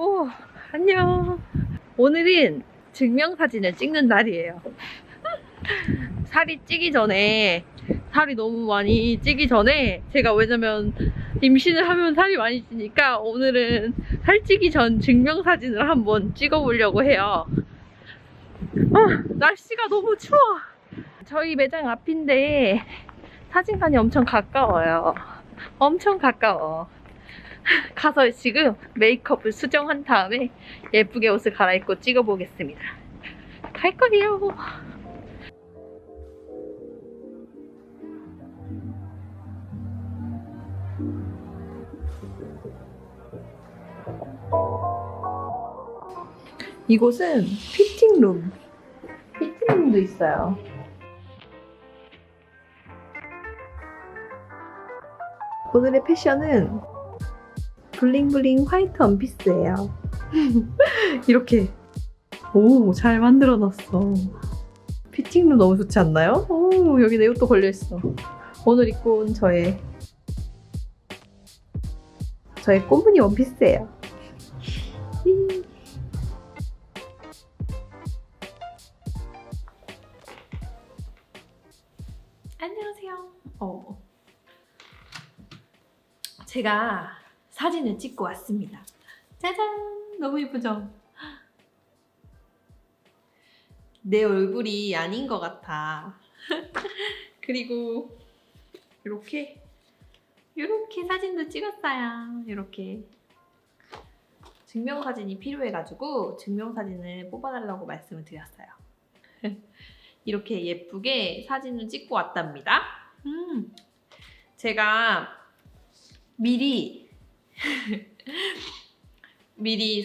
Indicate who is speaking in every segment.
Speaker 1: 오, 안녕. 오늘은 증명사진을 찍는 날이에요. 살이 너무 많이 찌기 전에 왜냐면 임신을 하면 살이 많이 찌니까 오늘은 살찌기 전 증명사진을 한번 찍어보려고 해요. 날씨가 너무 추워. 저희 매장 앞인데 사진관이 엄청 가까워요. 엄청 가까워. 가서 지금 메이크업을 수정한 다음에 예쁘게 옷을 갈아입고 찍어보겠습니다. 갈 거예요. 이곳은 피팅룸. 피팅룸도 있어요. 오늘의 패션은 블링블링 화이트 원피스예요. 이렇게 잘 만들어놨어. 피팅룸 너무 좋지 않나요? 여기 내 옷도 걸려있어. 오늘 입고 온 저의 꽃무늬 원피스예요. 안녕하세요. 제가 사진을 찍고 왔습니다. 짜잔! 너무 예쁘죠? 내 얼굴이 아닌 것 같아. 그리고 이렇게 사진도 찍었어요. 이렇게 증명사진이 필요해가지고 증명사진을 뽑아달라고 말씀을 드렸어요. 이렇게 예쁘게 사진을 찍고 왔답니다. 제가 미리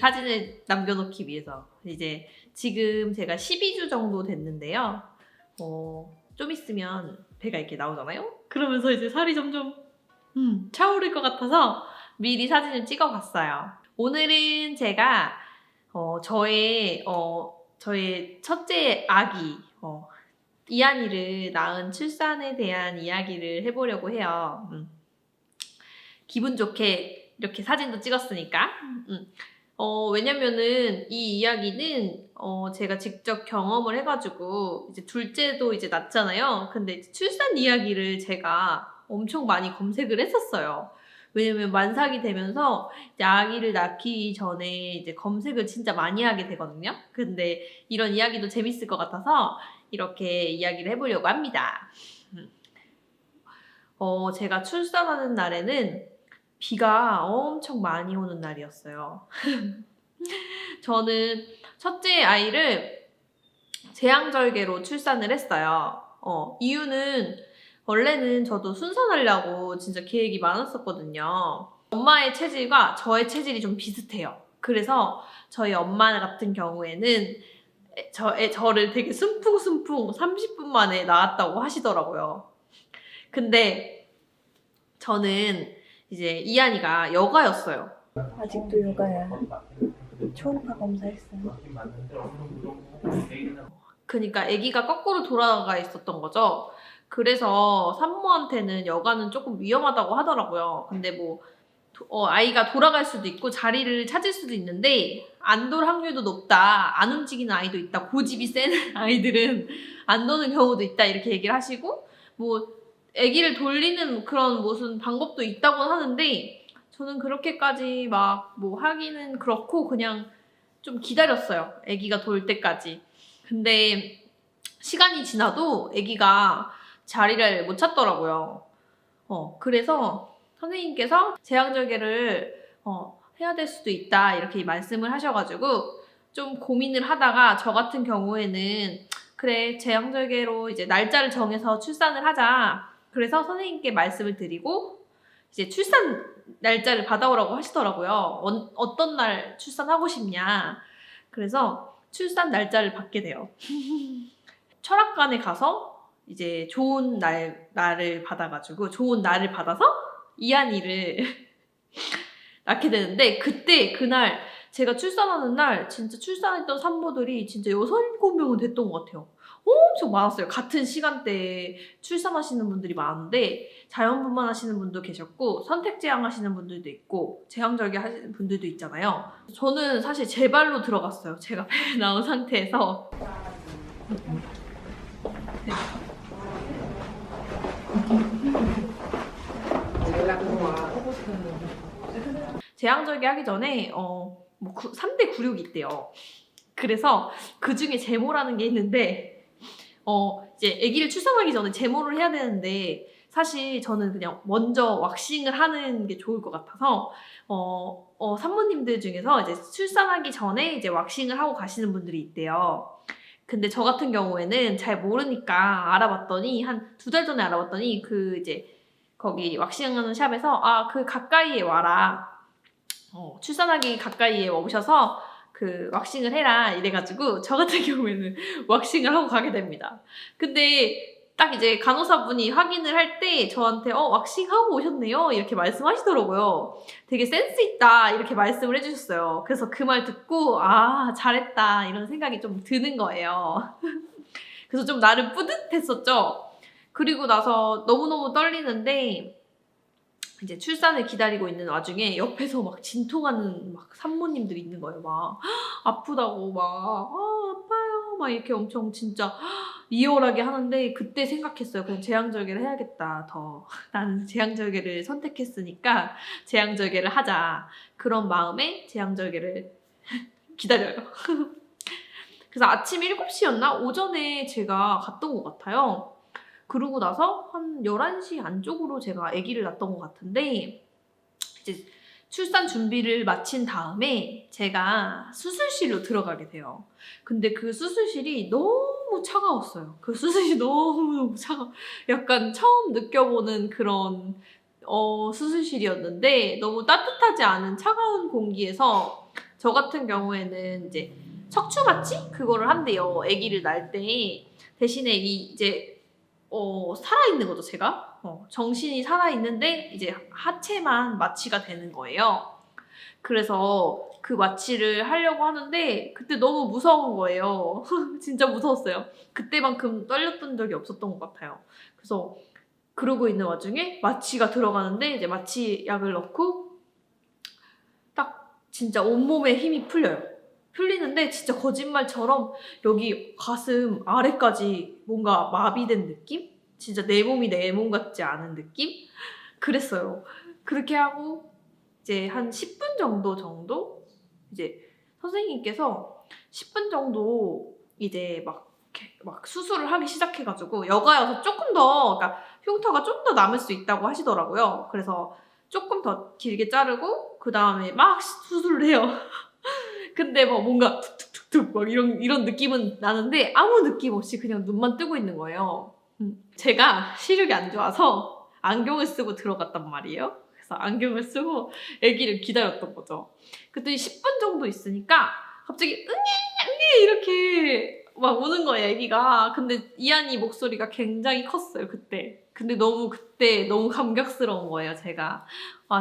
Speaker 1: 사진을 남겨놓기 위해서 이제 지금 제가 12주 정도 됐는데요. 좀 있으면 배가 이렇게 나오잖아요? 그러면서 이제 살이 점점 차오를 것 같아서 미리 사진을 찍어봤어요. 오늘은 제가 저의 첫째 아기 이한이를 낳은 출산에 대한 이야기를 해보려고 해요. 기분 좋게 이렇게 사진도 찍었으니까. 왜냐면은 이 이야기는 제가 직접 경험을 해가지고 이제 둘째도 이제 낳잖아요. 근데 출산 이야기를 제가 엄청 많이 검색을 했었어요. 왜냐면 만삭이 되면서 이제 아기를 낳기 전에 이제 검색을 진짜 많이 하게 되거든요. 근데 이런 이야기도 재밌을 것 같아서 이렇게 이야기를 해보려고 합니다. 제가 출산하는 날에는 비가 엄청 많이 오는 날이었어요. 저는 첫째 아이를 제왕절개로 출산을 했어요. 이유는 원래는 저도 순산하려고 진짜 계획이 많았었거든요. 엄마의 체질과 저의 체질이 좀 비슷해요. 그래서 저희 엄마 같은 경우에는 저를 되게 숨풍숨풍 30분 만에 낳았다고 하시더라고요. 근데 저는 이제 이한이가 여가였어요.
Speaker 2: 아직도 요가야. 초음파 검사했어요.
Speaker 1: 그러니까 아기가 거꾸로 돌아가 있었던 거죠. 그래서 산모한테는 여가는 조금 위험하다고 하더라고요. 근데 뭐 아이가 돌아갈 수도 있고 자리를 찾을 수도 있는데 안 돌 확률도 높다. 안 움직이는 아이도 있다. 고집이 센 아이들은 안 도는 경우도 있다. 이렇게 얘기를 하시고 뭐 아기를 돌리는 그런 무슨 방법도 있다고 하는데 저는 그렇게까지 막 뭐 하기는 그렇고 그냥 좀 기다렸어요. 아기가 돌 때까지. 근데 시간이 지나도 아기가 자리를 못 찾더라고요. 그래서 선생님께서 제왕절개를 해야 될 수도 있다 이렇게 말씀을 하셔가지고 좀 고민을 하다가 저 같은 경우에는 그래 제왕절개로 이제 날짜를 정해서 출산을 하자. 그래서 선생님께 말씀을 드리고 이제 출산 날짜를 받아오라고 하시더라고요. 어떤 날 출산하고 싶냐. 그래서 출산 날짜를 받게 돼요. 철학관에 가서 이제 좋은 날을 받아가지고 좋은 날을 받아서 이한이를 낳게 되는데 그날 제가 출산하는 날 진짜 출산했던 산모들이 진짜 6, 7명은 됐던 것 같아요. 엄청 많았어요. 같은 시간대에 출산하시는 분들이 많은데 자연분만 하시는 분도 계셨고 선택제왕 하시는 분들도 있고 제왕절개 하시는 분들도 있잖아요. 저는 사실 제 발로 들어갔어요. 제가 배에 나온 상태에서. 제왕절개 하기 전에 뭐 3대 굴욕이 있대요. 그래서 그 중에 제모라는 게 있는데 이제 아기를 출산하기 전에 제모를 해야 되는데 사실 저는 그냥 먼저 왁싱을 하는 게 좋을 것 같아서 산모님들 중에서 이제 출산하기 전에 이제 왁싱을 하고 가시는 분들이 있대요. 근데 저 같은 경우에는 잘 모르니까 알아봤더니 한 2달 전에 알아봤더니 그 이제 거기 왁싱하는 샵에서 그 가까이에 와라. 출산하기 가까이에 오셔서 그 왁싱을 해라 이래가지고 저 같은 경우에는 왁싱을 하고 가게 됩니다. 근데 딱 이제 간호사분이 확인을 할 때 저한테 왁싱 하고 오셨네요 이렇게 말씀하시더라고요. 되게 센스 있다 이렇게 말씀을 해주셨어요. 그래서 그 말 듣고 잘했다 이런 생각이 좀 드는 거예요. 그래서 좀 나름 뿌듯했었죠. 그리고 나서 너무너무 떨리는데 이제 출산을 기다리고 있는 와중에 옆에서 막 진통하는 막 산모님들이 있는 거예요. 막 아프다고 막 아파요 막 이렇게 엄청 진짜 리얼하게 하는데 그때 생각했어요. 그냥 제왕절개를 해야겠다. 더 나는 제왕절개를 선택했으니까 제왕절개를 하자. 그런 마음에 제왕절개를 기다려요. 그래서 아침 7시였나? 오전에 제가 갔던 것 같아요. 그러고 나서 한 11시 안쪽으로 제가 아기를 낳았던 것 같은데 이제 출산 준비를 마친 다음에 제가 수술실로 들어가게 돼요. 근데 그 수술실이 너무 차가웠어요. 그 수술실이 너무 차가워. 약간 처음 느껴보는 그런 수술실이었는데 너무 따뜻하지 않은 차가운 공기에서 저 같은 경우에는 이제 척추 마취? 그거를 한대요. 아기를 낳을 때. 대신에 이제 살아있는 거죠, 제가. 정신이 살아있는데 이제 하체만 마취가 되는 거예요. 그래서 그 마취를 하려고 하는데 그때 너무 무서운 거예요. 진짜 무서웠어요. 그때만큼 떨렸던 적이 없었던 것 같아요. 그래서 그러고 있는 와중에 마취가 들어가는데 이제 마취약을 넣고 딱 진짜 온몸에 힘이 풀려요. 풀리는데 진짜 거짓말처럼 여기 가슴 아래까지 뭔가 마비된 느낌? 진짜 내 몸이 내 몸 같지 않은 느낌? 그랬어요. 그렇게 하고 이제 한 10분 정도 이제 선생님께서 10분 정도 이제 막 수술을 하기 시작해가지고 여가여서 조금 더 그러니까 흉터가 좀 더 남을 수 있다고 하시더라고요. 그래서 조금 더 길게 자르고 그 다음에 막 수술을 해요. 근데 뭐 뭔가 툭툭툭툭 막 이런 느낌은 나는데 아무 느낌 없이 그냥 눈만 뜨고 있는 거예요. 제가 시력이 안 좋아서 안경을 쓰고 들어갔단 말이에요. 그래서 안경을 쓰고 아기를 기다렸던 거죠. 그랬더니 10분 정도 있으니까 갑자기 응애 이렇게 막 우는 거예요, 아기가. 근데 이한이 목소리가 굉장히 컸어요, 그때. 근데 그때 너무 감격스러운 거예요, 제가.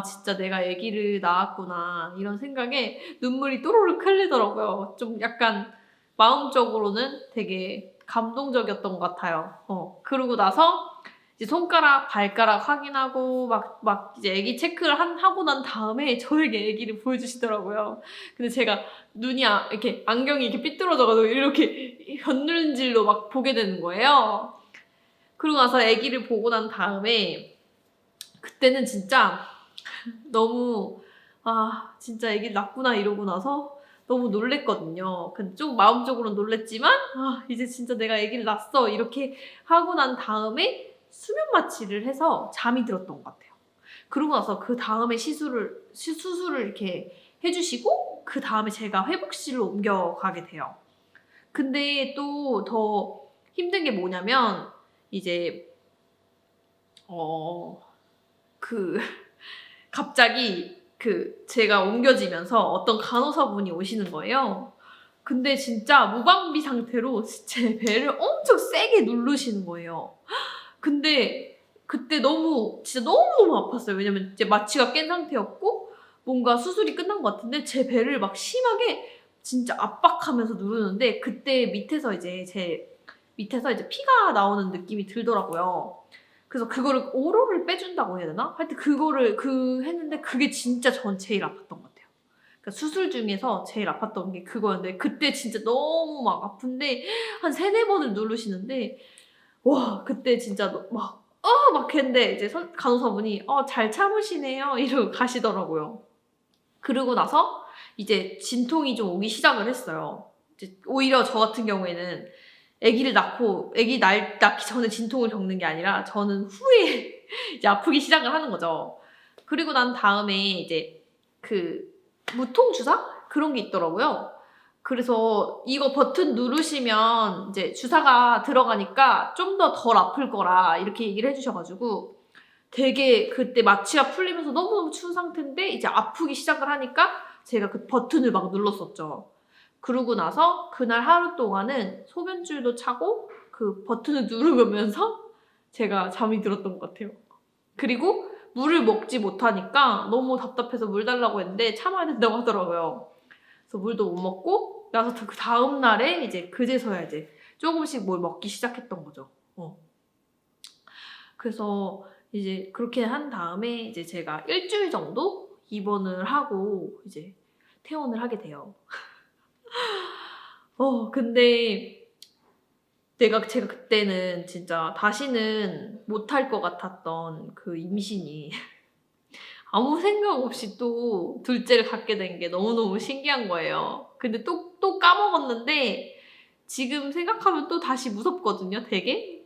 Speaker 1: 진짜 내가 아기를 낳았구나 이런 생각에 눈물이 또르륵 흘리더라고요. 좀 약간 마음적으로는 되게 감동적이었던 것 같아요. 그러고 나서 이제 손가락, 발가락 확인하고 막 이제 아기 체크를 하고 난 다음에 저에게 아기를 보여주시더라고요. 근데 제가 눈이 이렇게 안경이 이렇게 삐뚤어져가지고 이렇게 현눈질로 막 보게 되는 거예요. 그러고 나서 아기를 보고 난 다음에 그때는 진짜 너무 진짜 아기를 낳구나 이러고 나서 너무 놀랬거든요. 근데 좀 마음적으로는 놀랬지만 이제 진짜 내가 아기를 낳았어 이렇게 하고 난 다음에 수면 마취를 해서 잠이 들었던 것 같아요. 그러고 나서 그 다음에 수술을 이렇게 해주시고 그 다음에 제가 회복실로 옮겨가게 돼요. 근데 또 더 힘든 게 뭐냐면 이제 갑자기 제가 옮겨지면서 어떤 간호사분이 오시는 거예요. 근데 진짜 무방비 상태로 제 배를 엄청 세게 누르시는 거예요. 근데 그때 진짜 너무너무 아팠어요. 왜냐면 이제 마취가 깬 상태였고 뭔가 수술이 끝난 것 같은데 제 배를 막 심하게 진짜 압박하면서 누르는데 그때 밑에서 이제 제 밑에서 이제 피가 나오는 느낌이 들더라고요. 그래서 그거를 오로를 빼준다고 해야 되나? 하여튼 그거를 했는데 그게 진짜 전 제일 아팠던 것 같아요. 그러니까 수술 중에서 제일 아팠던 게 그거였는데 그때 진짜 너무 막 아픈데 한 3-4번을 누르시는데 와 그때 진짜 막 했는데 이제 간호사분이 잘 참으시네요 이러고 가시더라고요. 그러고 나서 이제 진통이 좀 오기 시작을 했어요. 이제 오히려 저 같은 경우에는 아기 낳기 전에 진통을 겪는 게 아니라 저는 후에 이제 아프기 시작을 하는 거죠. 그리고 난 다음에 이제 그 무통 주사 그런 게 있더라고요. 그래서 이거 버튼 누르시면 이제 주사가 들어가니까 좀 더 덜 아플 거라 이렇게 얘기를 해주셔가지고 되게 그때 마취가 풀리면서 너무너무 추운 상태인데 이제 아프기 시작을 하니까 제가 그 버튼을 막 눌렀었죠. 그러고 나서 그날 하루 동안은 소변줄도 차고 그 버튼을 누르면서 제가 잠이 들었던 것 같아요. 그리고 물을 먹지 못하니까 너무 답답해서 물 달라고 했는데 참아야 된다고 하더라고요. 그래서 물도 못 먹고 나서 그 다음 날에 이제 그제서야 이제 조금씩 뭘 먹기 시작했던 거죠. 그래서 이제 그렇게 한 다음에 이제 제가 일주일 정도 입원을 하고 이제 퇴원을 하게 돼요. 근데 제가 그때는 진짜 다시는 못할 것 같았던 그 임신이 아무 생각 없이 또 둘째를 갖게 된 게 너무너무 신기한 거예요. 근데 또 까먹었는데 지금 생각하면 또 다시 무섭거든요, 되게.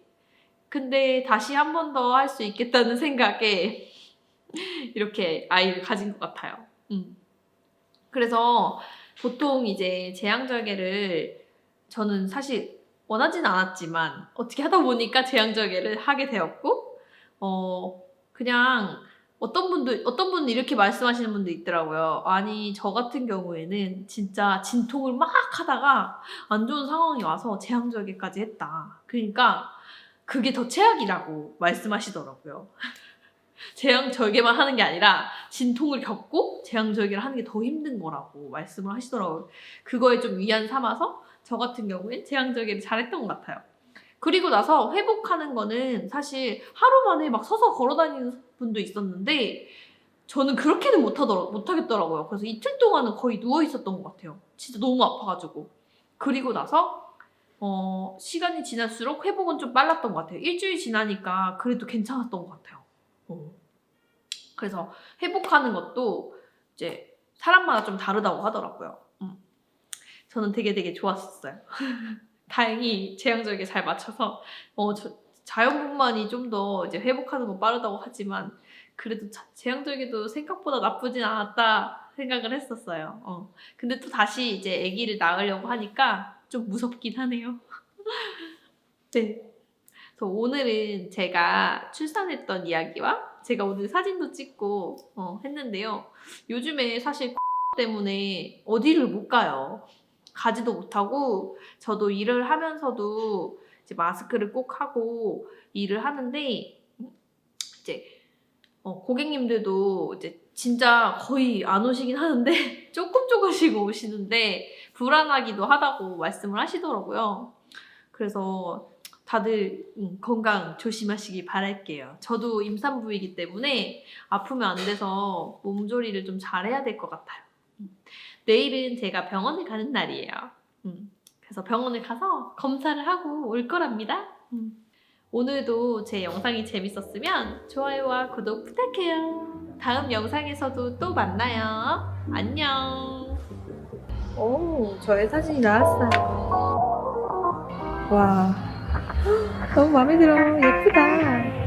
Speaker 1: 근데 다시 한 번 더 할 수 있겠다는 생각에 이렇게 아이를 가진 것 같아요. 그래서 보통 이제 제왕절개를 저는 사실 원하진 않았지만 어떻게 하다 보니까 제왕절개를 하게 되었고 그냥 어떤 분은 이렇게 말씀하시는 분도 있더라고요. 아니 저 같은 경우에는 진짜 진통을 막 하다가 안 좋은 상황이 와서 제왕절개까지 했다. 그러니까 그게 더 최악이라고 말씀하시더라고요. 제왕절개만 하는 게 아니라 진통을 겪고 제왕절개를 하는 게 더 힘든 거라고 말씀을 하시더라고요. 그거에 좀 위안 삼아서 저 같은 경우엔 제왕절개를 잘했던 것 같아요. 그리고 나서 회복하는 거는 사실 하루 만에 막 서서 걸어다니는 분도 있었는데 저는 그렇게는 못하겠더라고요. 그래서 이틀 동안은 거의 누워 있었던 것 같아요. 진짜 너무 아파가지고. 그리고 나서 시간이 지날수록 회복은 좀 빨랐던 것 같아요. 일주일 지나니까 그래도 괜찮았던 것 같아요. 그래서 회복하는 것도 이제 사람마다 좀 다르다고 하더라고요. 저는 되게 좋았었어요. 다행히 제왕절개 잘 맞춰서 자연분만이 좀 더 이제 회복하는 건 빠르다고 하지만 그래도 제왕절개도 생각보다 나쁘진 않았다 생각을 했었어요. 근데 또 다시 이제 아기를 낳으려고 하니까 좀 무섭긴 하네요. 네. 그래서 오늘은 제가 출산했던 이야기와 제가 오늘 사진도 찍고 했는데요. 요즘에 사실 때문에 어디를 못 가요. 가지도 못하고 저도 일을 하면서도 이제 마스크를 꼭 하고 일을 하는데 이제 고객님들도 이제 진짜 거의 안 오시긴 하는데 조금씩 오시는데 불안하기도 하다고 말씀을 하시더라고요. 그래서 다들 건강 조심하시기 바랄게요. 저도 임산부이기 때문에 아프면 안 돼서 몸조리를 좀 잘해야 될 것 같아요. 내일은 제가 병원에 가는 날이에요. 그래서 병원을 가서 검사를 하고 올 거랍니다. 오늘도 제 영상이 재밌었으면 좋아요와 구독 부탁해요. 다음 영상에서도 또 만나요. 안녕. 오, 저의 사진이 나왔어요. 와, 너무 마음에 들어. 예쁘다.